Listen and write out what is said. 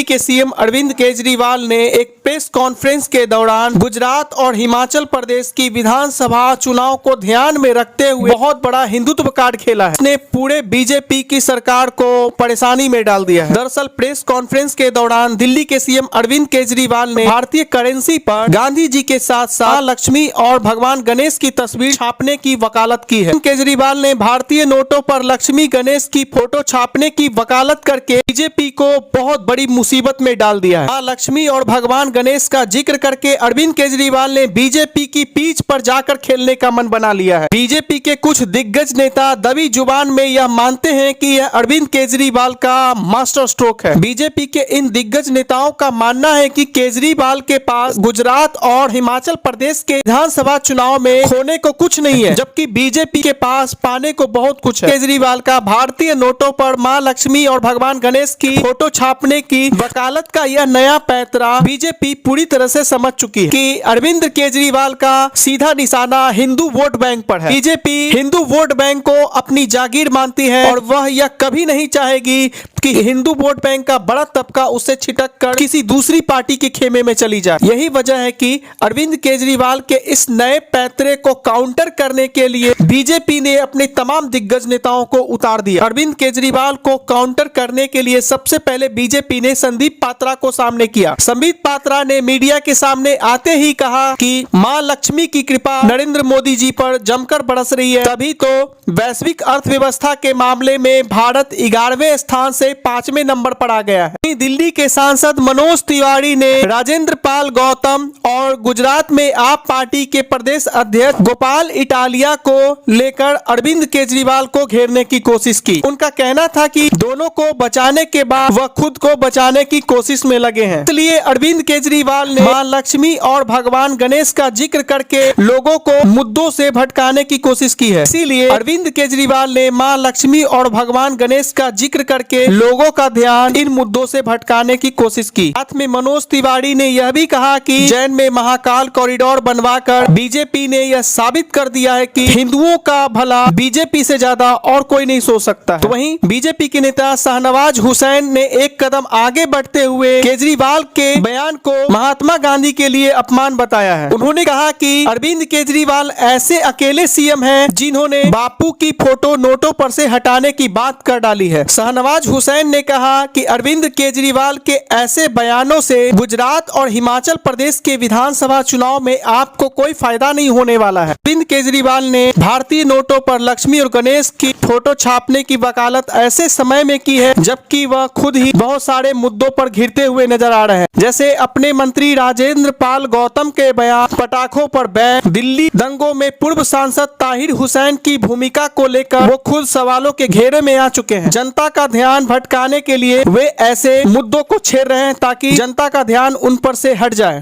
के सीएम अरविंद केजरीवाल ने एक प्रेस कॉन्फ्रेंस के दौरान गुजरात और हिमाचल प्रदेश की विधानसभा चुनाव को ध्यान में रखते हुए बहुत बड़ा हिंदुत्व कार्ड खेला है। इसने पूरे बीजेपी की सरकार को परेशानी में डाल दिया है। दरअसल प्रेस कॉन्फ्रेंस के दौरान दिल्ली के सीएम अरविंद केजरीवाल ने भारतीय करेंसी पर गांधी जी के साथ साथ लक्ष्मी और भगवान गणेश की तस्वीर छापने की वकालत की है। केजरीवाल ने भारतीय नोटों पर लक्ष्मी गणेश की फोटो छापने की वकालत करके बीजेपी को बहुत बड़ी मुसीबत में डाल दिया है। लक्ष्मी और भगवान गणेश का जिक्र करके अरविंद केजरीवाल ने बीजेपी की पीठ पर जाकर खेलने का मन बना लिया है। बीजेपी के कुछ दिग्गज नेता दबी जुबान में यह मानते हैं कि यह अरविंद केजरीवाल का मास्टर स्ट्रोक है। बीजेपी के इन दिग्गज नेताओं का मानना है कि केजरीवाल के पास गुजरात और हिमाचल प्रदेश के विधानसभा चुनाव में खोने को कुछ नहीं है, जबकि बीजेपी के पास पाने को बहुत कुछ है। केजरीवाल का भारतीय नोटों पर मां लक्ष्मी और भगवान गणेश की फोटो छापने की वकालत का यह नया पैंतरा बीजेपी पूरी तरह से समझ चुकी है कि अरविंद केजरीवाल का सीधा निशाना हिंदू वोट बैंक पर है। बीजेपी हिंदू वोट बैंक को अपनी जागीर मानती है और वह यह कभी नहीं चाहेगी कि हिंदू वोट बैंक का बड़ा तबका उसे छिटक कर किसी दूसरी पार्टी के खेमे में चली जाए। यही वजह है कि अरविंद केजरीवाल के इस नए पैंतरे को काउंटर करने के लिए बीजेपी ने अपने तमाम दिग्गज नेताओं को उतार दिया। अरविंद केजरीवाल को काउंटर करने के लिए सबसे पहले बीजेपी ने संदीप पात्रा को सामने किया। संदीप पात्रा ने मीडिया के सामने आते ही कहा कि मां लक्ष्मी की कृपा नरेंद्र मोदी जी पर जमकर बरस रही है, तभी तो वैश्विक अर्थव्यवस्था के मामले में भारत 11वें स्थान से 5वें नंबर पर आ गया है। दिल्ली के सांसद मनोज तिवारी ने राजेंद्र पाल गौतम और गुजरात में आप पार्टी के प्रदेश अध्यक्ष गोपाल इटालिया को लेकर अरविंद केजरीवाल को घेरने की कोशिश की। उनका कहना था कि दोनों को बचाने के बाद वह खुद को बचाने की कोशिश में लगे हैं, इसलिए अरविंद केजरीवाल ने मां लक्ष्मी और भगवान गणेश का जिक्र करके लोगों को मुद्दों से भटकाने की कोशिश की है। इसीलिए अरविंद केजरीवाल ने मां लक्ष्मी और भगवान गणेश का जिक्र करके लोगों का ध्यान इन मुद्दों से भटकाने की कोशिश की। साथ में मनोज तिवारी ने यह भी कहा कि जैन में महाकाल कॉरिडोर बनवाकर बीजेपी ने यह साबित कर दिया है कि हिंदुओं का भला बीजेपी से ज्यादा और कोई नहीं सोच सकता है। तो वहीं बीजेपी के नेता शाहनवाज हुसैन ने एक कदम आगे बढ़ते हुए केजरीवाल के बयान को महात्मा गांधी के लिए अपमान बताया है। उन्होंने कहा कि अरविंद केजरीवाल ऐसे अकेले सीएम हैं जिन्होंने बापू की फोटो नोटों पर से हटाने की बात कर डाली है। शाहनवाज हुसैन ने कहा कि अरविंद केजरीवाल के ऐसे बयानों से गुजरात और हिमाचल प्रदेश के विधानसभा चुनाव में आपको कोई फायदा नहीं होने वाला है। अरविंद केजरीवाल ने भारतीय नोटों पर लक्ष्मी और गणेश की फोटो छापने की वकालत ऐसे समय में की है जबकि वह खुद ही बहुत सारे मुद्दों पर घिरते हुए नजर आ रहे हैं, जैसे अपने मंत्री राजेंद्र पाल गौतम के बयान, पटाखों पर बैन, दिल्ली दंगों में पूर्व सांसद ताहिर हुसैन की भूमिका को लेकर वो खुद सवालों के घेरे में आ चुके हैं। जनता का ध्यान भटकाने के लिए वे ऐसे मुद्दों को छेड़ रहे हैं ताकि जनता का ध्यान उन पर से हट जाए।